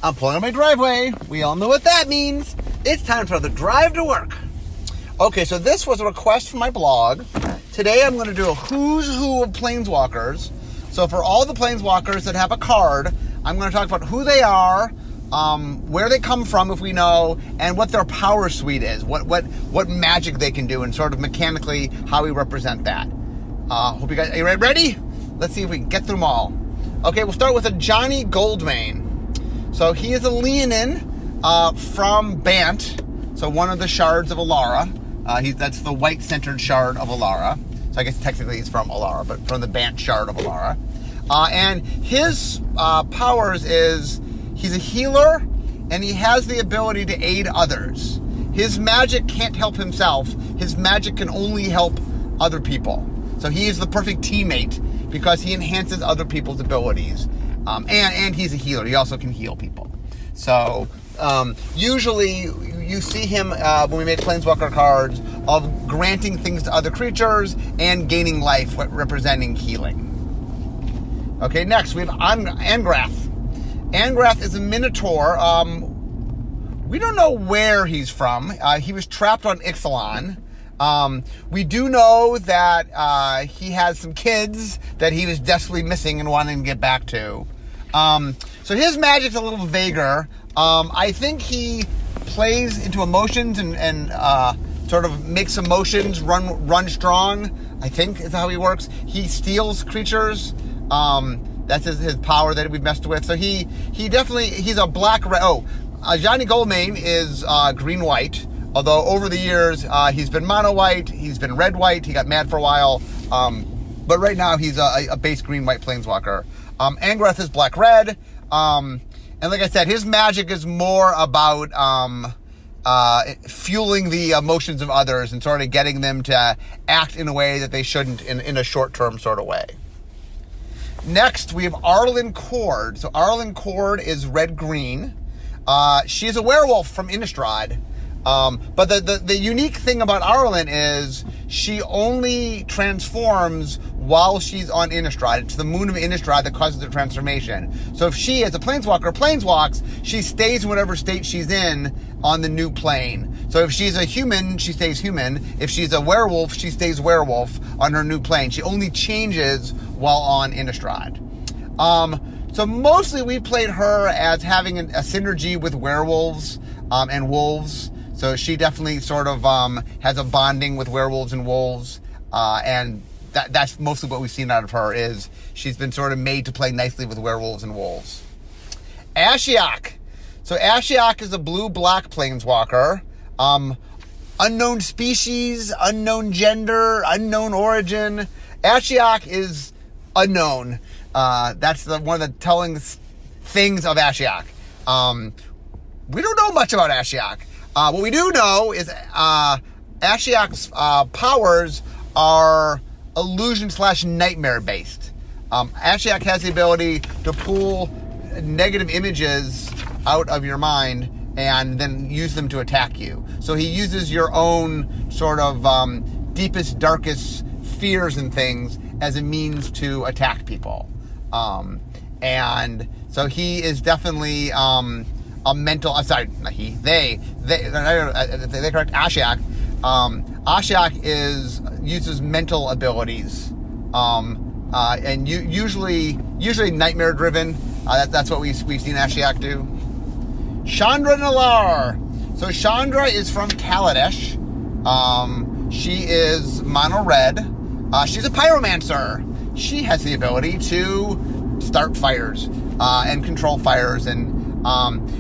I'm pulling on my driveway. We all know what that means. It's time for the drive to work. Okay, so this was a request from my blog. Today I'm going to do a who's who of Planeswalkers. So for all the Planeswalkers that have a card, I'm going to talk about who they are, where they come from if we know, and what their power suite is, what magic they can do, and sort of mechanically how we represent that. Hope you guys are you ready? Let's see if we can get through them all. Okay, we'll start with a Johnny Goldmane. So he is a Leonin from Bant, so one of the shards of Alara. That's the white-centered shard of Alara. So I guess technically he's from Alara, but from the Bant shard of Alara. And his powers is he's a healer, and he has the ability to aid others. His magic can't help himself. His magic can only help other people. So he is the perfect teammate because he enhances other people's abilities. And he's a healer. He also can heal people. So usually you see him when we make Planeswalker cards of granting things to other creatures and gaining life, representing healing. Okay, next we have Angrath. Angrath is a Minotaur. We don't know where he's from. He was trapped on Ixalan. We do know that he has some kids that he was desperately missing and wanting to get back to. So his magic's a little vaguer. I think he plays into emotions and sort of makes emotions run strong, I think is how he works. He steals creatures. That's his power that we've messed with. So he definitely, he's a black-red. Johnny Goldmane is green-white. Although over the years, he's been mono-white, he's been red-white, he got mad for a while. But right now, he's a base green-white Planeswalker. Angrath is black-red. And like I said, his magic is more about fueling the emotions of others and sort of getting them to act in a way that they shouldn't in a short-term sort of way. Next, we have Arlen Cord. So Arlen Cord is red-green. She's a werewolf from Innistrad. But the unique thing about Arlen is she only transforms while she's on Innistrad. It's the moon of Innistrad that causes the transformation. So if she, as a Planeswalker, planeswalks, she stays in whatever state she's in on the new plane. So if she's a human, she stays human. If she's a werewolf, she stays werewolf on her new plane. She only changes while on Innistrad. So mostly we played her as having a synergy with werewolves and wolves. So she definitely sort of has a bonding with werewolves and wolves, and that's mostly what we've seen out of her is she's been sort of made to play nicely with werewolves and wolves. Ashiok. So Ashiok is a blue-black Planeswalker. Unknown species, unknown gender, unknown origin. Ashiok is unknown. That's one of the telling things of Ashiok. We don't know much about Ashiok. What we do know is Ashiok's powers are illusion/nightmare based. Ashiok has the ability to pull negative images out of your mind and then use them to attack you. So he uses your own sort of deepest, darkest fears and things as a means to attack people. And so he is definitely a mental. Sorry, not he. They correct Ashiok. Ashiok uses mental abilities, and usually nightmare driven. That's what we've seen Ashiok do. Chandra Nalaar. So Chandra is from Kaladesh. She is mono red. She's a pyromancer. She has the ability to start fires and control fires, and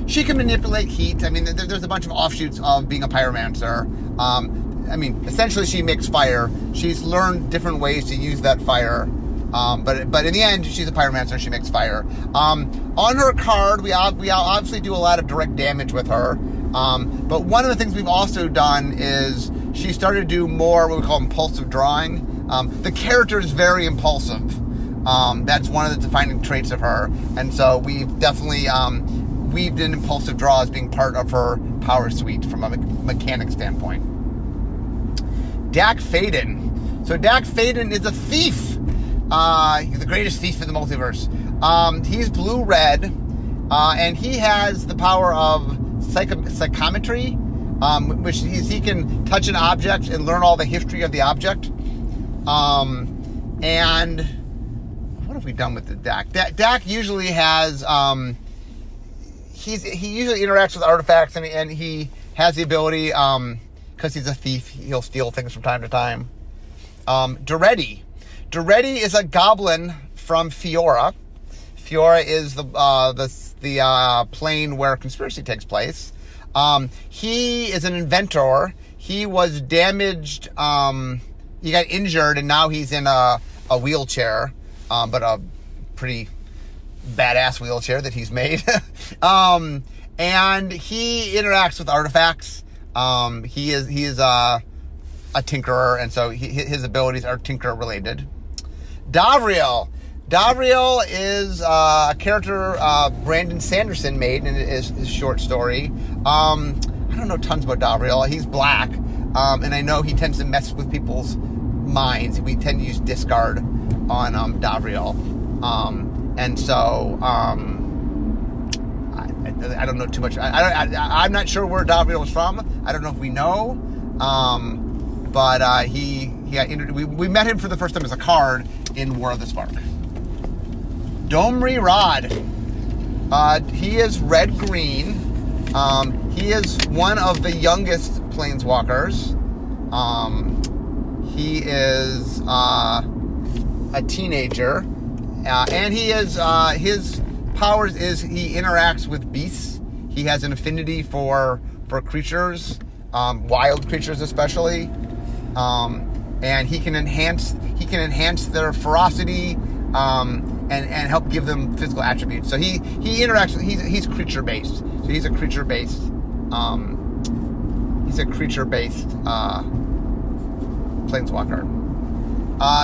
she can manipulate heat. I mean, there's a bunch of offshoots of being a pyromancer. I mean, essentially she makes fire. She's learned different ways to use that fire. But in the end, she's a pyromancer. She makes fire. On her card, we obviously do a lot of direct damage with her. But one of the things we've also done is she started to do more what we call impulsive drawing. The character is very impulsive. That's one of the defining traits of her. And so we've definitely weaved in impulsive draw as being part of her power suite from a mechanic standpoint. Dak Faden. So Dak Faden is a thief. He's the greatest thief in the multiverse. He's blue-red, And he has the power of psychometry, which he can touch an object and learn all the history of the object. And what have we done with the deck? Deck usually has he usually interacts with artifacts, and he has the ability, because he's a thief, he'll steal things from time to time. Duretti is a goblin from Fiora. Fiora is the plane where conspiracy takes place. He is an inventor. He was damaged. He got injured, and now he's in a wheelchair, but a pretty badass wheelchair that he's made. And he interacts with artifacts. He is a tinkerer, and so his abilities are tinker related. Davriel is a character Brandon Sanderson made in his short story. I don't know tons about Davriel. He's black, and I know he tends to mess with people's minds. We tend to use discard on Davriel, and so I don't know too much. I'm not sure where Davriel is from. I don't know if we know, but we met him for the first time as a card in War of the Spark. Domri Rod. He is red-green. He is one of the youngest Planeswalkers. He is a teenager. And he is, his powers is he interacts with beasts. He has an affinity for creatures, wild creatures especially. And he can enhance their ferocity, and help give them physical attributes. So he interacts with, he's creature based. So he's a creature based Planeswalker.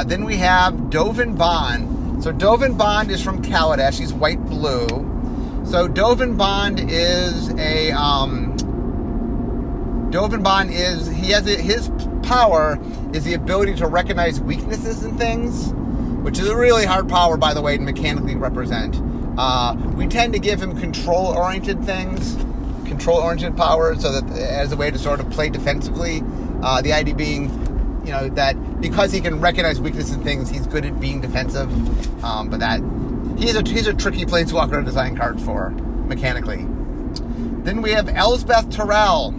Then we have Dovin Bond. So Dovin Bond is from Kaladesh. He's white blue. So Dovin Bond is his power is the ability to recognize weaknesses in things, which is a really hard power, by the way, to mechanically represent. We tend to give him control-oriented powers, so that as a way to sort of play defensively. The idea being, that because he can recognize weaknesses in things, he's good at being defensive. But that he's a tricky Planeswalker to design cards for mechanically. Then we have Elspeth Terrell.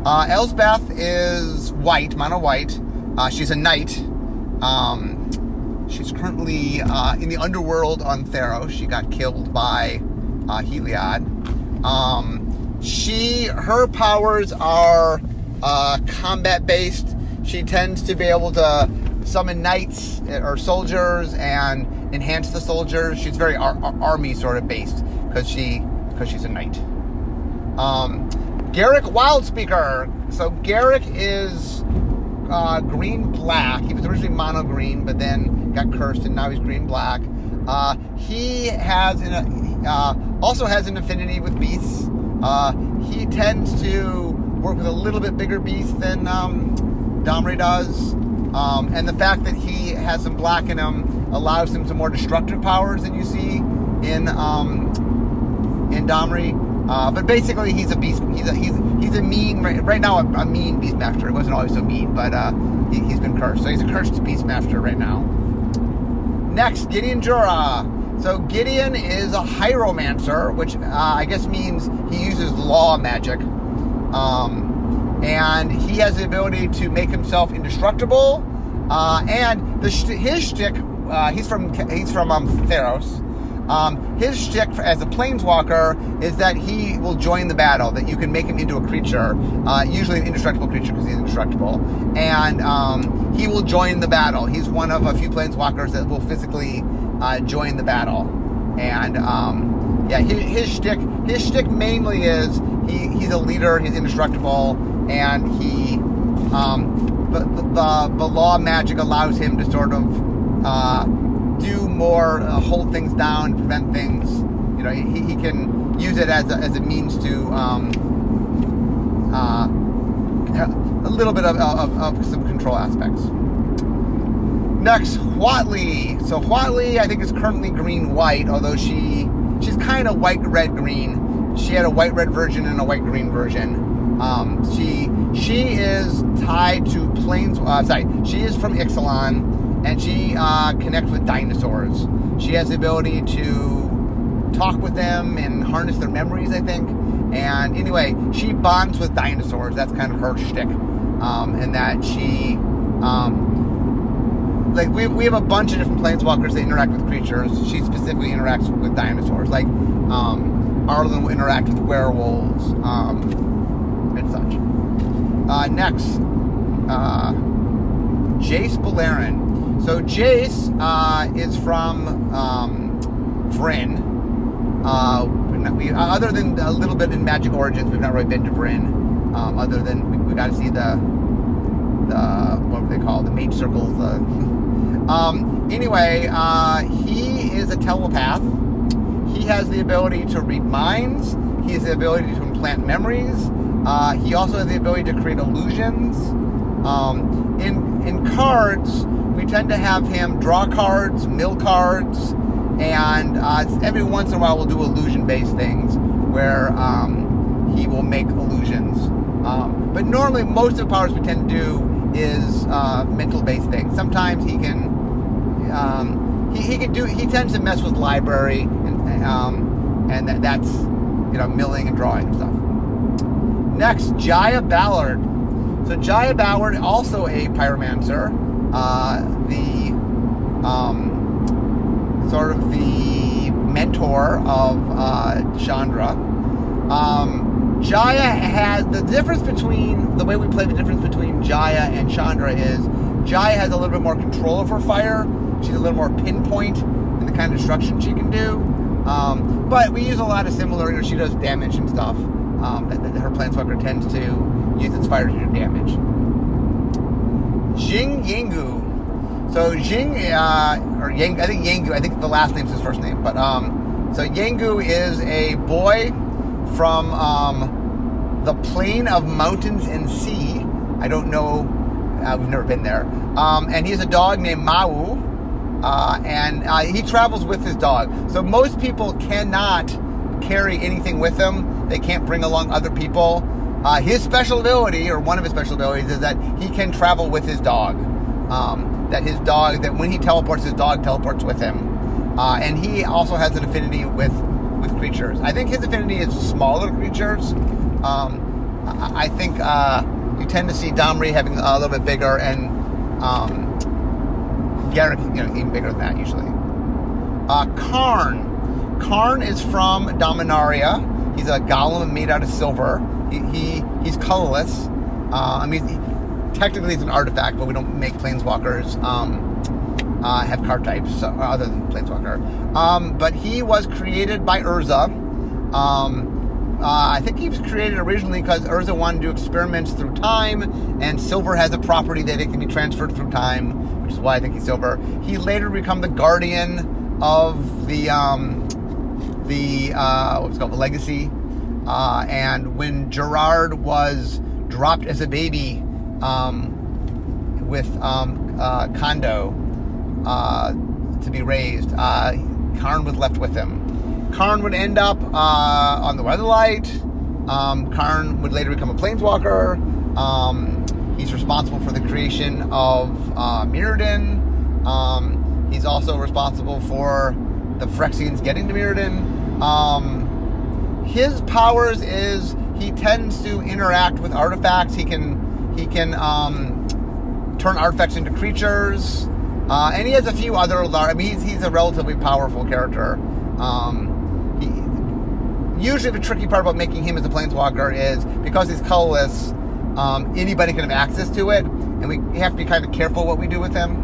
Elspeth is white, mono white. She's a knight. She's currently in the underworld on Theros. She got killed by Heliod. Her powers are combat based. She tends to be able to summon knights or soldiers and enhance the soldiers. She's very army sort of based because she's a knight. Garrick Wildspeaker. So Garrick is green-black. He was originally mono-green, but then got cursed, and now he's green-black. He has also has an affinity with beasts. He tends to work with a little bit bigger beasts than Domri does. And the fact that he has some black in him allows him some more destructive powers than you see in Domri. But basically, he's a beast. He's a mean, right now, a mean Beastmaster. He wasn't always so mean, but he's been cursed. So he's a cursed Beastmaster right now. Next, Gideon Jura. So Gideon is a Hieromancer, which I guess means he uses law magic. And he has the ability to make himself indestructible. And his shtick, he's from Theros. His shtick as a Planeswalker is that he will join the battle, that you can make him into a creature, usually an indestructible creature because he's indestructible, and he will join the battle. He's one of a few Planeswalkers that will physically join the battle. And his shtick mainly is he's a leader, he's indestructible, and the law magic allows him to sort of do more, hold things down, prevent things. He can use it as a means to a little bit of some control aspects. Next, Huatli. So Huatli, I think, is currently green-white, although she she's kind of white, red, green. She had a white, red version and a white, green version. She is tied to she is from Ixalan, and she connects with dinosaurs. She has the ability to talk with them and harness their memories, I think. And anyway, she bonds with dinosaurs. That's kind of her shtick. And that she, we have a bunch of different planeswalkers that interact with creatures. She specifically interacts with dinosaurs. Like, Arlen will interact with werewolves, and such. Next, Jace Beleren. So Jace is from Vryn. Other than a little bit in Magic Origins, we've not really been to Vryn. Other than we got to see the what do they call the mage circles. Anyway, he is a telepath. He has the ability to read minds. He has the ability to implant memories. He also has the ability to create illusions. In cards, we tend to have him draw cards, mill cards, and every once in a while we'll do illusion-based things where he will make illusions. But normally, most of the powers we tend to do is mental-based things. Sometimes he can he tends to mess with library and that's milling and drawing and stuff. Next, Jaya Ballard. So Jaya Ballard, also a pyromancer, sort of the mentor of Chandra. Jaya has the difference between the way we play. The difference between Jaya and Chandra is Jaya has a little bit more control of her fire. She's a little more pinpoint in the kind of destruction she can do. But we use a lot of similar. She does damage and stuff. That her Planeswalker tends to use its fire to do damage. Jing Yengu. So Jing, or Yang, I think Yengu, I think the last name's his first name. But so Yengu is a boy from the Plain of Mountains and Sea. I don't know, we've never been there. And he has a dog named Mau, and he travels with his dog. So most people cannot carry anything with them. They can't bring along other people. His special ability, or one of his special abilities, is that he can travel with his dog. That when he teleports, his dog teleports with him. And he also has an affinity with creatures. I think his affinity is smaller creatures. I think you tend to see Domri having a little bit bigger, and Garrett, even bigger than that usually. Karn. Karn is from Dominaria. He's a golem made out of silver. He's colorless. Technically he's an artifact, but we don't make planeswalkers have card types other than planeswalker. But he was created by Urza. I think he was created originally because Urza wanted to do experiments through time, and silver has a property that it can be transferred through time, which is why I think he's silver. He later became the guardian of the what's called the legacy. And when Gerard was dropped as a baby with Kondo to be raised, Karn was left with him. Karn would end up on the Weatherlight. Karn would later become a planeswalker. He's responsible for the creation of Mirrodin. He's also responsible for the Phyrexians getting to Mirrodin. His powers is he tends to interact with artifacts. He can turn artifacts into creatures, and he has a few other he's a relatively powerful character. Usually the tricky part about making him as a planeswalker is because he's colorless, anybody can have access to it, and we have to be kind of careful what we do with him.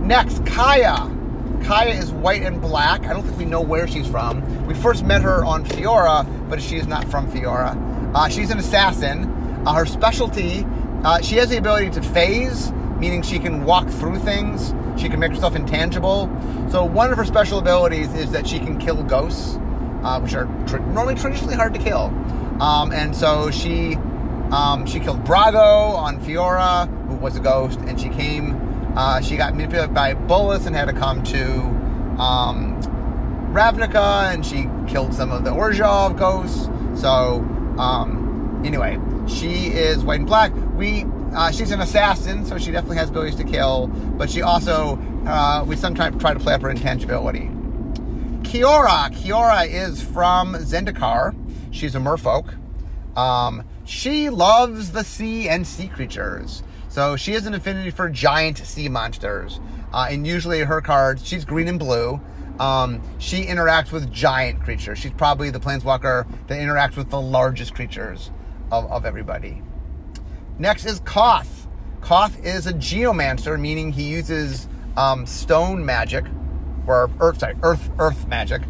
Next, Kaya. Kaya is white and black. I don't think we know where she's from. We first met her on Fiora, but she is not from Fiora. She's an assassin. Her specialty, she has the ability to phase, meaning she can walk through things. She can make herself intangible. So one of her special abilities is that she can kill ghosts, which are normally traditionally hard to kill. And so she killed Brago on Fiora, who was a ghost, and she got manipulated by bullets and had to come to Ravnica, and she killed some of the Orzhov ghosts. So, anyway, she is white and black. She's an assassin, so she definitely has abilities to kill, but she also, we sometimes try to play up her intangibility. Kiora is from Zendikar. She's a merfolk. She loves the sea and sea creatures. So she has an affinity for giant sea monsters. And usually her cards, she's green and blue. She interacts with giant creatures. She's probably the planeswalker that interacts with the largest creatures of everybody. Next is Koth. Koth is a geomancer, meaning he uses stone magic, or earth magic.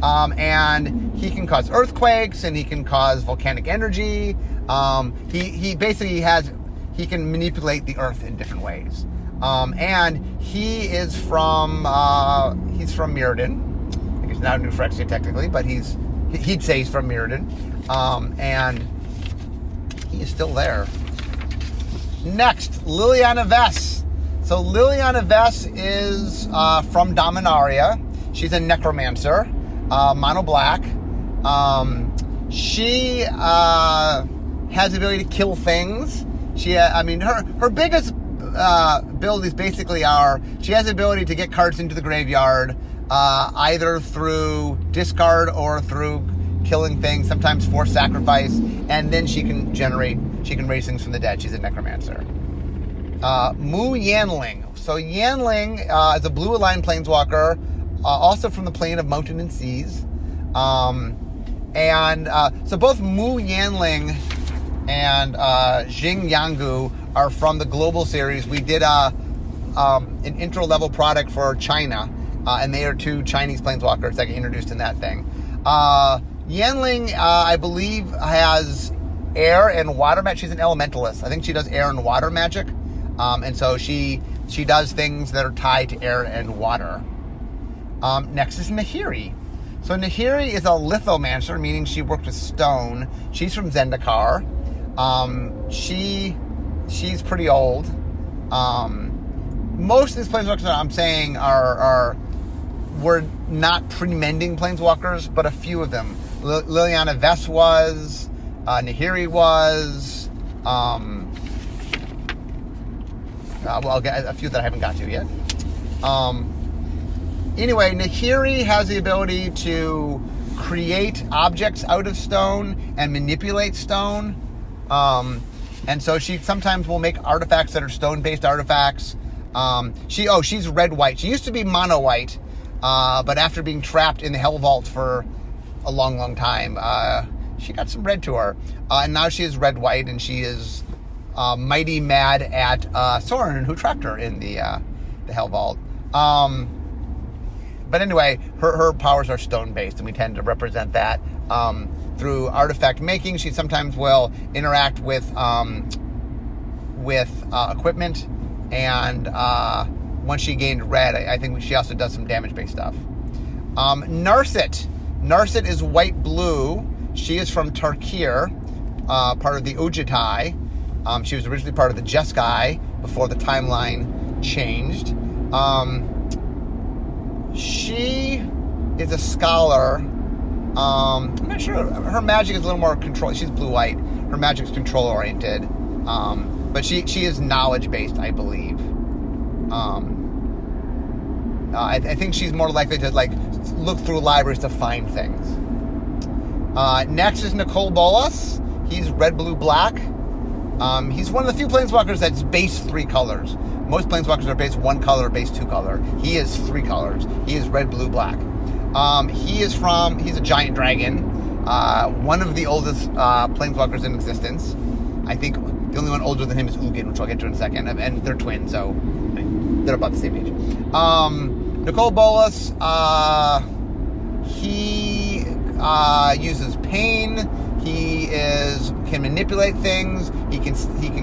And he can cause earthquakes, and he can cause volcanic energy. He basically he can manipulate the earth in different ways. And he is from Mirrodin. I guess not New Phyrexia technically, but he'd say he's from Mirrodin. And he is still there. Next, Liliana Vess. So Liliana Vess is from Dominaria. She's a necromancer, mono black. She has the ability to kill things. Her biggest abilities basically are she has the ability to get cards into the graveyard, either through discard or through killing things, sometimes forced sacrifice, and then she can raise things from the dead. She's a necromancer. Mu Yanling. So Yanling is a blue-aligned planeswalker, also from the plane of mountain and seas. So both Mu Yanling and Jing Yangu are from the Global Series. We did an intro-level product for China, and they are two Chinese planeswalkers that get introduced in that thing. Yanling, I believe, has air and water magic. She's an elementalist. I think she does air and water magic. And so she does things that are tied to air and water. Next is Nahiri. So Nahiri is a lithomancer, meaning she worked with stone. She's from Zendikar. She's pretty old. Most of these planeswalkers that I'm saying were not pre-mending planeswalkers, but a few of them. Liliana Vess was, Nahiri was, I'll get a few that I haven't got to yet. Anyway, Nahiri has the ability to create objects out of stone and manipulate stone. And so she sometimes will make artifacts that are stone-based artifacts. She's red-white. She used to be mono-white, but after being trapped in the Hell Vault for a long, long time, she got some red to her. And now she is red-white, and she is mighty mad at Soren, who trapped her in the Hell Vault. But anyway, her powers are stone-based, and we tend to represent that through artifact making. She sometimes will interact with equipment, and once she gained red, I think she also does some damage-based stuff. Narset. Narset is white-blue. She is from Tarkir, part of the Ujjatai. She was originally part of the Jeskai before the timeline changed. She is a scholar. I'm not sure. Her magic is a little more control. She's blue-white. Her magic is control-oriented. But she is knowledge-based, I believe. I think she's more likely to look through libraries to find things. Next is Nicol Bolas. He's red, blue, black. He's one of the few planeswalkers that's base 3 colors. Most planeswalkers are base 1 color, base 2 color. He is 3 colors. He is red, blue, black. He's a giant dragon. One of the oldest planeswalkers in existence. I think the only one older than him is Ugin, which I'll get to in a second. And they're twins, so they're about the same age. Nicol Bolas, he uses pain. He can manipulate things. He can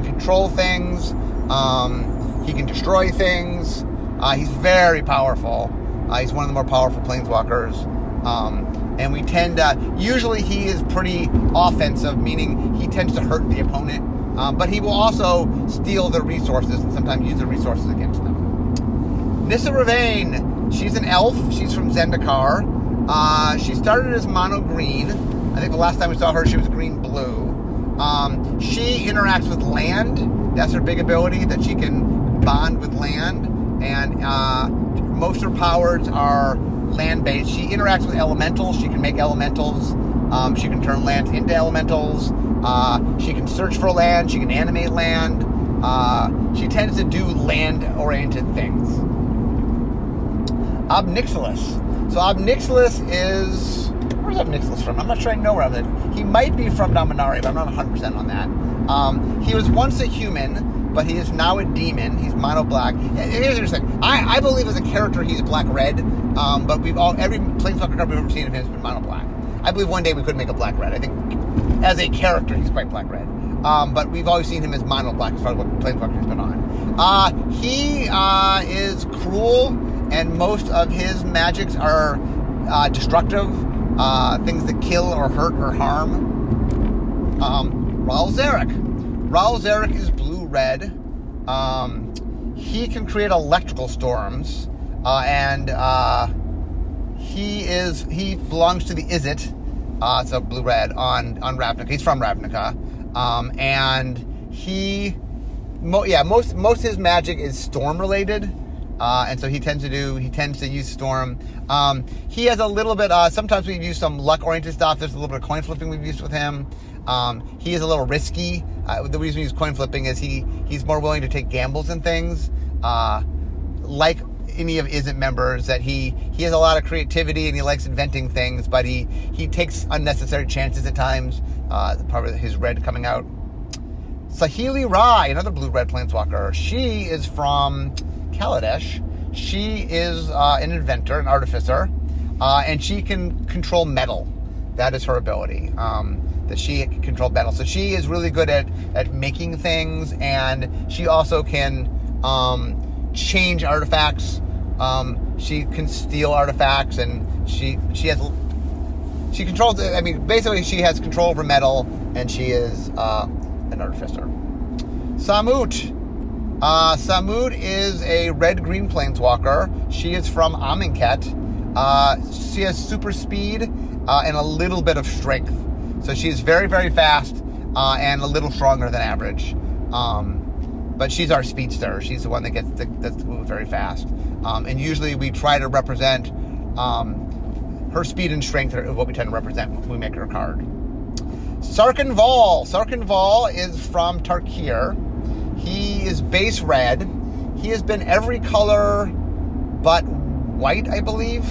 control things. He can destroy things. He's very powerful. He's one of the more powerful planeswalkers. And we tend to... Usually he is pretty offensive, meaning he tends to hurt the opponent. But he will also steal their resources and sometimes use the resources against them. Nissa Ravain. She's an elf. She's from Zendikar. She started as mono green. I think the last time we saw her, she was green-blue. She interacts with land. That's her big ability, that she can bond with land. And most of her powers are land-based. She interacts with elementals. She can make elementals. She can turn lands into elementals. She can search for land. She can animate land. She tends to do land-oriented things. Obnixilis. So Obnixilis is... Where's Obnixilis from? I'm not sure I know where I'm at. He might be from Dominaria, but I'm not 100% on that. He was once a human, but he is now a demon. He's mono-black. Here's interesting. I believe as a character he's black-red, but every Planeswalker card we've ever seen of him has been mono-black. I believe one day we could make a black-red. I think as a character he's quite black-red. But we've always seen him as mono-black as far as what Planeswalker has been on. He is cruel, and most of his magics are destructive, things that kill or hurt or harm. Raul Zarek is blue-red. He can create electrical storms, and he belongs to the Izzet, so blue-red on Ravnica. He's from Ravnica. And most of his magic is storm related, and so he tends to use storm. He has a little bit. Sometimes we've used some luck oriented stuff. There's a little bit of coin flipping we've used with him. He is a little risky. The reason we use coin flipping is he's more willing to take gambles and things. Like any of Izzet members, that he has a lot of creativity and he likes inventing things, but he takes unnecessary chances at times. Part of his red coming out. Saheeli Rai, another blue-red planeswalker. She is from Kaladesh. She is an inventor, an artificer, and she can control metal. That is her ability, that she can control metal. So she is really good at making things, and she also can change artifacts. She can steal artifacts, and she controls, basically she has control over metal, and she is an artificer. Samut. Samut is a red-green planeswalker. She is from Amonkhet. She has super speed and a little bit of strength. So she's very, very fast and a little stronger than average. But she's our speedster. She's the one that's moving very fast. And usually we try to represent her speed and strength are what we tend to represent when we make her card. Sarkhan Vol. Sarkhan Vol is from Tarkir. He is base red. He has been every color but white, I believe.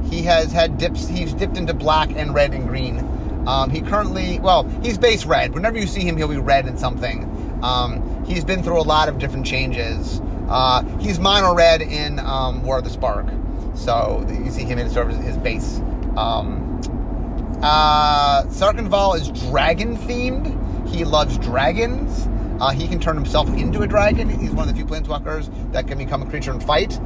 He has had dips. He's dipped into black and red and green. He's base red. Whenever you see him, he'll be red in something. He's been through a lot of different changes. He's mono red in War of the Spark. So you see him in sort of his base. Sarkhan Vol is dragon themed. He loves dragons. He can turn himself into a dragon. He's one of the few planeswalkers that can become a creature and fight.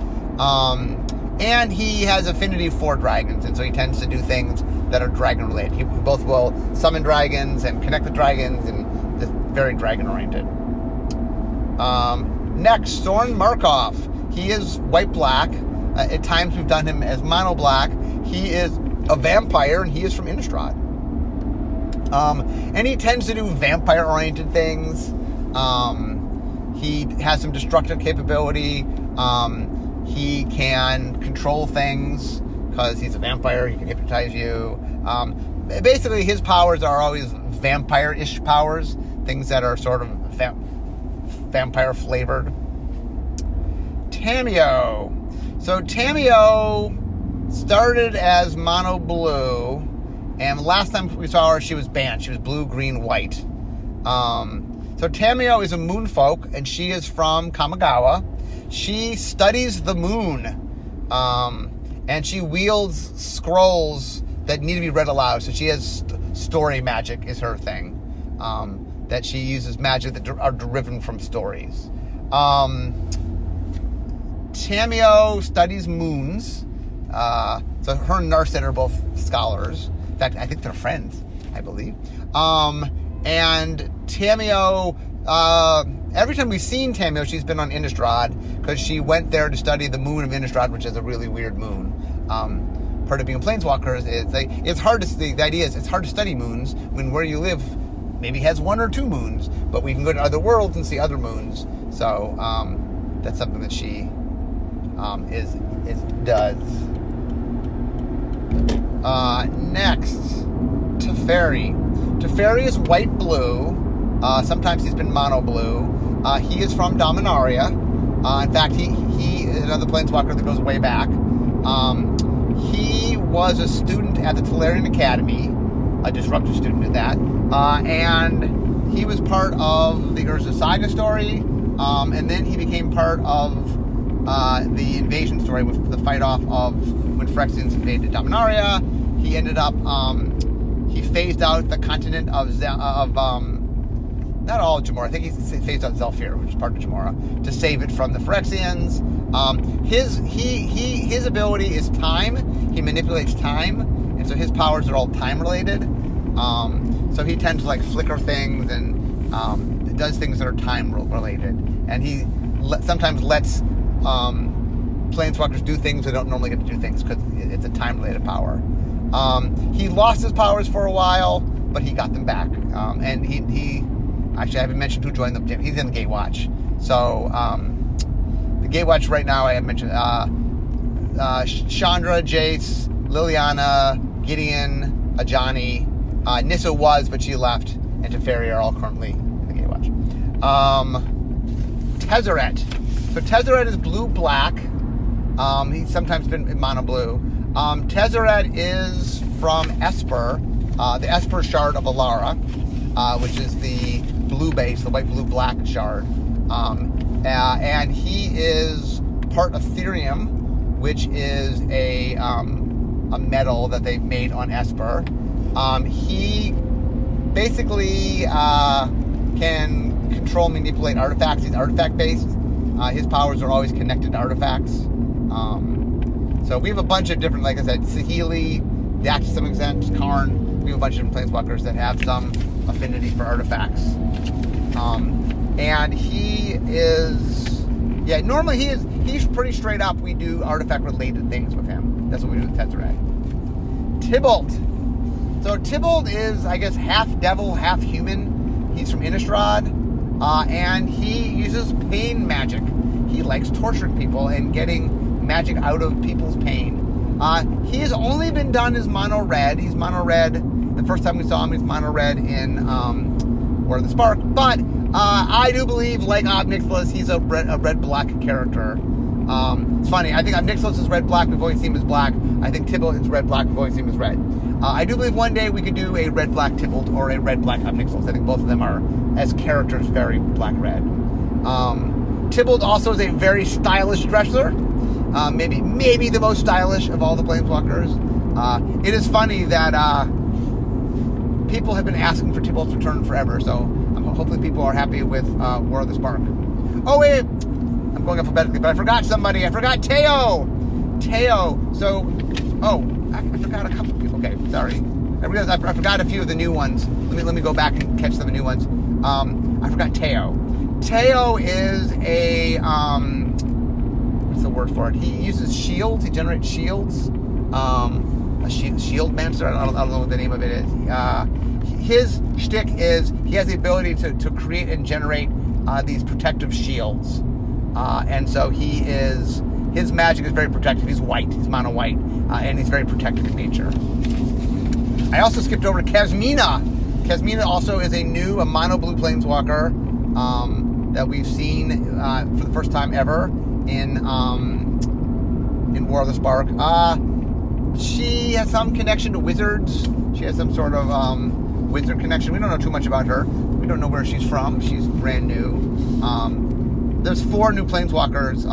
And he has affinity for dragons, and so he tends to do things that are dragon related. He both will summon dragons and connect with dragons, and just very dragon oriented. Next, Soren Markov. He is white-black. At times we've done him as mono-black. He is a vampire, and he is from Innistrad. And he tends to do vampire-oriented things. He has some destructive capability. He can control things because he's a vampire. He can hypnotize you. Basically, his powers are always vampire-ish powers, things that are sort of vampire-flavored. Tamiyo. So Tamiyo started as mono blue, and last time we saw her, she was banned. She was blue, green, white. So Tamiyo is a moonfolk, and she is from Kamigawa. She studies the moon, and she wields scrolls that need to be read aloud. So she has story magic is her thing, that she uses magic that are derived from stories. Tamiyo studies moons. So her and Narset are both scholars. In fact, I think they're friends, I believe. And Tamiyo, every time we've seen Tamiyo, she's been on Innistrad, because she went there to study the moon of Innistrad, which is a really weird moon. Part of being a planeswalker is it's hard to the idea is it's hard to study moons when where you live maybe has 1 or 2 moons, but we can go to other worlds and see other moons. So that's something that she does. Next, Teferi. Teferi is white blue. Sometimes he's been mono blue. He is from Dominaria. In fact, he is another planeswalker that goes way back. He was a student at the Tolarian Academy, a disruptive student at that, and he was part of the Urza Saga story, and then he became part of the invasion story with the fight-off of when Phyrexians invaded Dominaria. He ended up, he phased out the continent of not all Jamora, I think he phased out Zelfir, which is part of Jamora, to save it from the Phyrexians. His ability is time. He manipulates time, and so his powers are all time related. So he tends to like flicker things and does things that are time related. And he sometimes lets planeswalkers do things they don't normally get to do things because it's a time related power. He lost his powers for a while, but he got them back. And he actually I haven't mentioned who joined them. He's in the Gatewatch. So the Gatewatch right now I have mentioned Chandra, Jace, Liliana, Gideon, Ajani, Nissa was, but she left, and Teferi are all currently in the Gatewatch. Tezzeret. So Tezzeret is blue-black. He's sometimes been in mono-blue. Tezzeret is from Esper, the Esper shard of Alara, which is the blue base, the white-blue-black shard. And he is part of Therium, which is a metal that they made on Esper. He basically can control, manipulate artifacts. He's artifact-based. His powers are always connected to artifacts. So we have a bunch of different, like I said, Saheeli, Dax to some extent, Karn. We have a bunch of different planeswalkers that have some affinity for artifacts. And he is, yeah, normally he's pretty straight up. We do artifact-related things with him. That's what we do with Tezzeret. Tybalt. So Tybalt is, I guess, half devil, half human. He's from Innistrad, and he uses pain magic. He likes torturing people and getting magic out of people's pain. He has only been done as mono-red. He's mono-red. The first time we saw him, he's mono-red in War of the Spark. But I do believe, like Ob-Nixilis, he's a red-black character. It's funny. I think Ob-Nixilis is red-black. We've always seen him as black. I think Tybalt is red-black. We've always seen him as red. I do believe one day we could do a red-black Tybalt or a red-black Ob-Nixilis. I think both of them are, as characters, very black-red. Tybalt also is a very stylish dresser. Maybe the most stylish of all the planeswalkers. It is funny that people have been asking for Tybalt's return forever, so hopefully people are happy with War of the Spark. Oh, wait, I'm going alphabetically, but I forgot somebody. I forgot Teo. So, I forgot a couple of people. Okay, sorry. I realized I forgot a few of the new ones. Let me go back and catch some of the new ones. I forgot Teo. Teo is a what's the word for it? He uses shields. He generates shields. A shield mancer. I don't know what the name of it is. His shtick is he has the ability to create and generate these protective shields. And so his magic is very protective. He's white. He's mono-white. And he's very protective in nature. I also skipped over to Kasmina. Kasmina also is a mono-blue planeswalker that we've seen for the first time ever in War of the Spark. She has some connection to wizards. She has some sort of wizard connection. We don't know too much about her. We don't know where she's from. She's brand new. There's 4 new planeswalkers.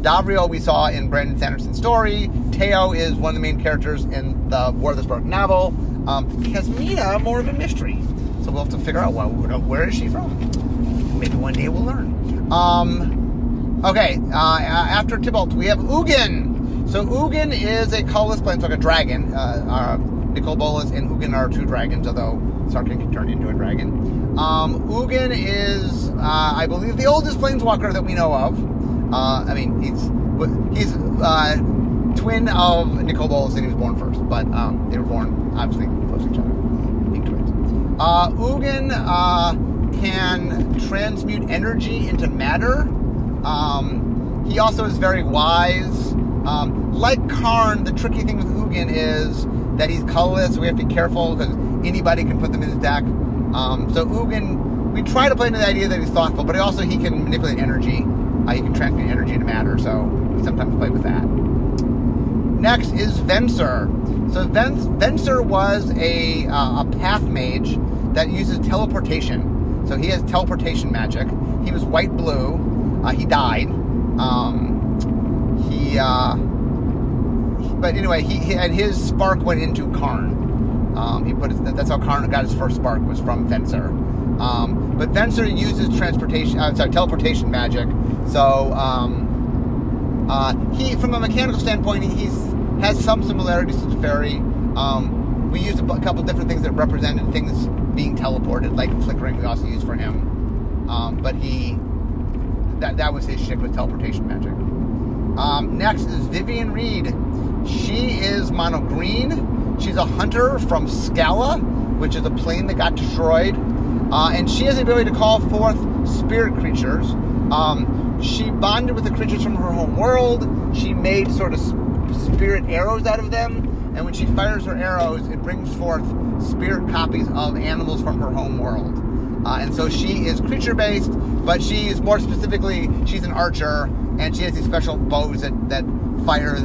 Davriel we saw in Brandon Sanderson's story. Teo is one of the main characters in the War of the Spark novel. Kasmina, more of a mystery. So we'll have to figure out where is she from. Maybe one day we'll learn. Okay, after Tybalt, we have Ugin. So Ugin is a colorless planeswalker, a dragon. Nicol Bolas and Ugin are 2 dragons, although Sarkhan can turn into a dragon. Ugin is, I believe, the oldest planeswalker that we know of. I mean, he's twin of Nicole Bolas, and he was born first. But they were born, obviously, close to each other, being twins. Ugin can transmute energy into matter. He also is very wise. Like Karn, the tricky thing with Ugin is that he's colorless, so we have to be careful because anybody can put them in his deck. So Ugin, we try to play into the idea that he's thoughtful, but also he can manipulate energy. He can transmute energy into matter, so we sometimes play with that. Next is Venser. So Venser was a path mage that uses teleportation. So he has teleportation magic. He was white-blue. He died. But anyway, he and his spark went into Karn. That's how Karn got his first spark, was from Venser. But Venser uses teleportation magic. So he, from a mechanical standpoint, he has some similarities to Teferi. We used a couple different things that represented things being teleported, like flickering. We also used for him. But that was his shtick, with teleportation magic. Next is Vivian Reed. She is mono green. She's a hunter from Scala, which is a plane that got destroyed. And she has the ability to call forth spirit creatures. She bonded with the creatures from her home world. She made sort of spirit arrows out of them. And when she fires her arrows, it brings forth spirit copies of animals from her home world. And so she is creature-based, but she is more specifically, she's an archer, and she has these special bows that fire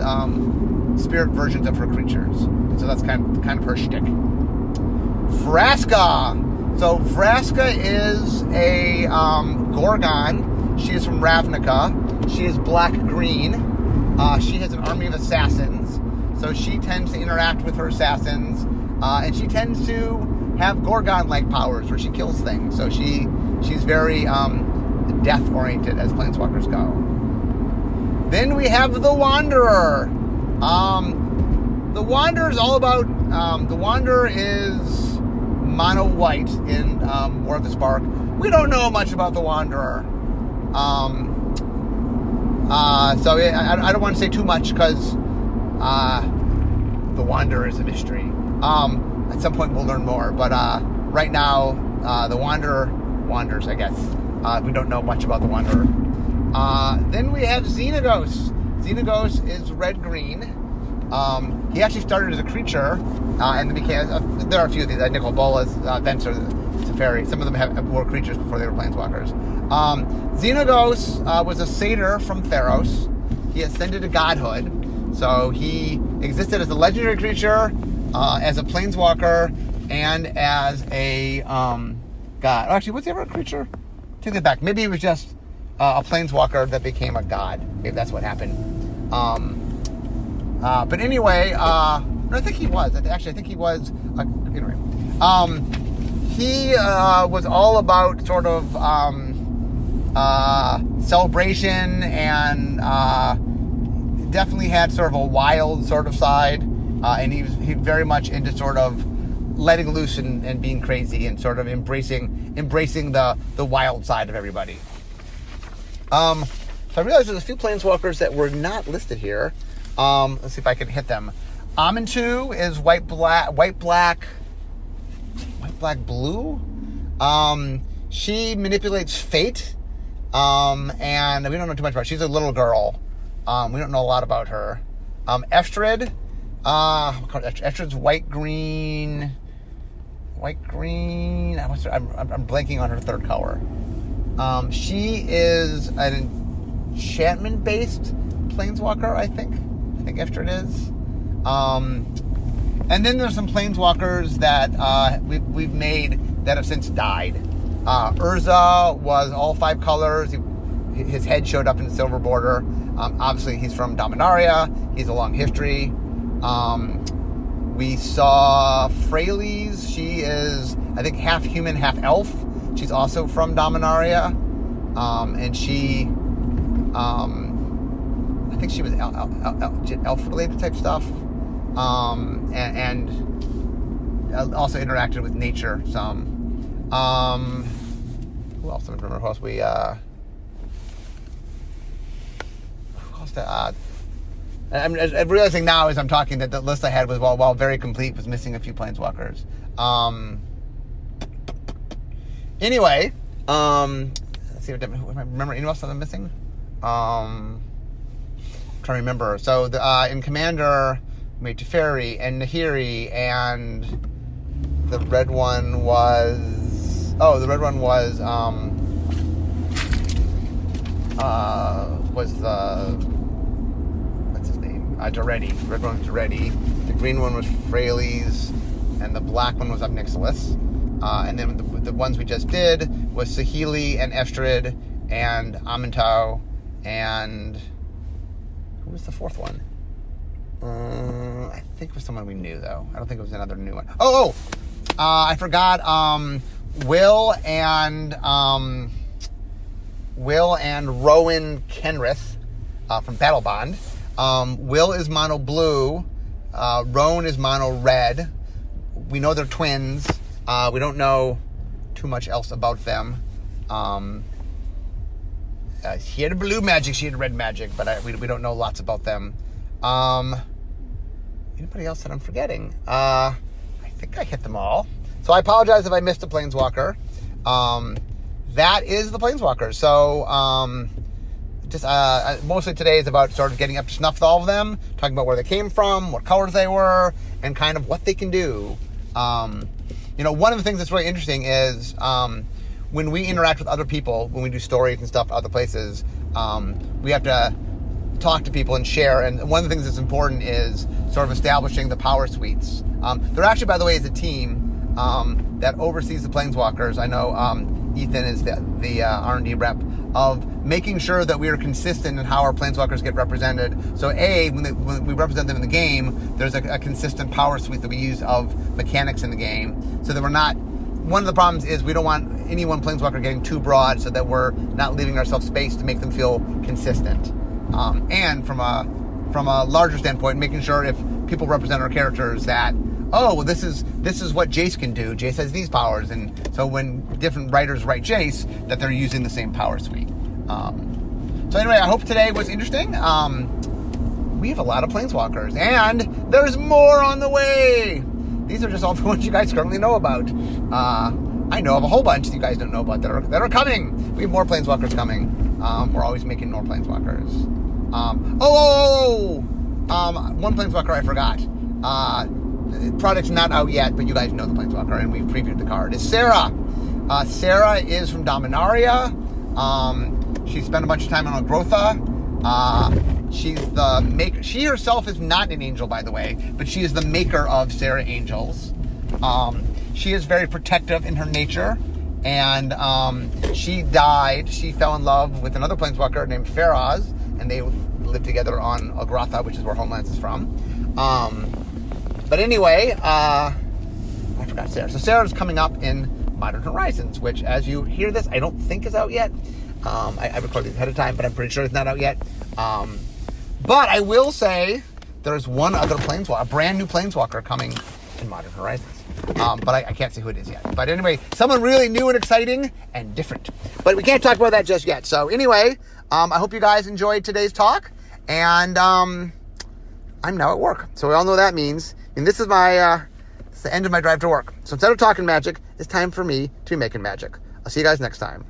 spirit versions of her creatures. So that's kind of her shtick. Vraska. So Vraska is a Gorgon. She is from Ravnica. She is black-green. She has an army of assassins. So she tends to interact with her assassins. And she tends to have Gorgon-like powers where she kills things. So she's very death-oriented as Planeswalkers go. Then we have the Wanderer. The Wanderer is all about... the Wanderer is mono-white in War of the Spark. We don't know much about the Wanderer. So I don't want to say too much because the Wanderer is a mystery. At some point we'll learn more, but right now the Wanderer wanders, I guess. We don't know much about the Wanderer. Then we have Xenagos. Xenagos is red-green. He actually started as a creature, and there are a few of these. Nicol Bolas, Venser, Teferi. Some of them were creatures before they were Planeswalkers. Xenagos was a satyr from Theros. He ascended to godhood. So he existed as a legendary creature, as a Planeswalker, and as a god. Actually, was he ever a creature? Take that back. Maybe he was just a Planeswalker that became a god. Maybe that's what happened. But anyway, no, I think he was. Actually, I think he was. Anyway, he was all about sort of celebration, and definitely had sort of a wild sort of side. And he very much into sort of letting loose and being crazy and sort of embracing the wild side of everybody. So I realized there's a few Planeswalkers that were not listed here. Let's see if I can hit them. Amintu is white, black, blue. She manipulates fate. And we don't know too much about her. She's a little girl. We don't know a lot about her. Estrid. Estrid's white-green. White-green. I'm blanking on her third color. She is an enchantment-based Planeswalker, I think. I think Estrid is. And then there's some Planeswalkers that we've made that have since died. Urza was all 5 colors. His head showed up in the silver border. Obviously, he's from Dominaria. He's a long history. We saw Freyalise. She is, I think, half human, half elf. She's also from Dominaria. And she, I think she was elf-related type stuff. And also interacted with nature some. Who else? I don't remember who else we, who else that, I'm realizing now as I'm talking that the list I had was, while very complete, was missing a few Planeswalkers. Anyway, let's see. Remember anyone else that I'm missing? I'm trying to remember. So in Commander, we made Teferi and Nahiri, and the red one was... Oh, the red one was what's his name? Duretti. The red one was Duretti. The green one was Fraley's, and the black one was Obnixilis. And then the ones we just did was Saheeli and Estrid and Amantau, and who was the fourth one? I think it was someone we knew, though. I don't think it was another new one. I forgot. Will and Rowan Kenrith from Battle Bond. Will is mono blue. Rowan is mono red. We know they're twins. We don't know too much else about them. He had blue magic, she had red magic, but we don't know lots about them. Anybody else that I'm forgetting? I think I hit them all. So I apologize if I missed a Planeswalker. That is the Planeswalkers. So mostly today is about sort of getting up to snuff with all of them, talking about where they came from, what colors they were, and kind of what they can do. One of the things that's really interesting is when we interact with other people, when we do stories and stuff other places, we have to talk to people and share. And one of the things that's important is sort of establishing the power suites. There actually, by the way, is a team that oversees the Planeswalkers. I know Ethan is the R&D rep of making sure that we are consistent in how our Planeswalkers get represented. So when we represent them in the game, there's a consistent power suite that we use of mechanics in the game, so that we're not... One of the problems is we don't want any one Planeswalker getting too broad, so that we're not leaving ourselves space to make them feel consistent. And from a larger standpoint, making sure if people represent our characters that, this is what Jace can do. Jace has these powers, and so when different writers write Jace, that they're using the same power suite. So anyway, I hope today was interesting. We have a lot of Planeswalkers, and there's more on the way. These are just all the ones you guys currently know about. I know of a whole bunch that you guys don't know about that are coming. We have more Planeswalkers coming. We're always making more Planeswalkers. One Planeswalker I forgot. The product's not out yet, but you guys know the Planeswalker, and we've previewed the card. It's Sarah. Sarah is from Dominaria. She spent a bunch of time on Agrotha. She's the maker. She herself is not an angel, by the way, but she is the maker of Sarah Angels. She is very protective in her nature, and she died. She fell in love with another Planeswalker named Faraz, and they lived together on Agrotha, which is where Homelands is from. But anyway, I forgot Sarah. So Sarah's coming up in Modern Horizons, which, as you hear this, I don't think is out yet. I recorded these ahead of time, but I'm pretty sure it's not out yet. But I will say there's one other Planeswalker, a brand new Planeswalker coming in Modern Horizons. But I can't say who it is yet. But anyway, someone really new and exciting and different. But we can't talk about that just yet. So anyway, I hope you guys enjoyed today's talk. And I'm now at work. So we all know what that means. And this is it's the end of my drive to work. So instead of talking magic, it's time for me to be making magic. I'll see you guys next time.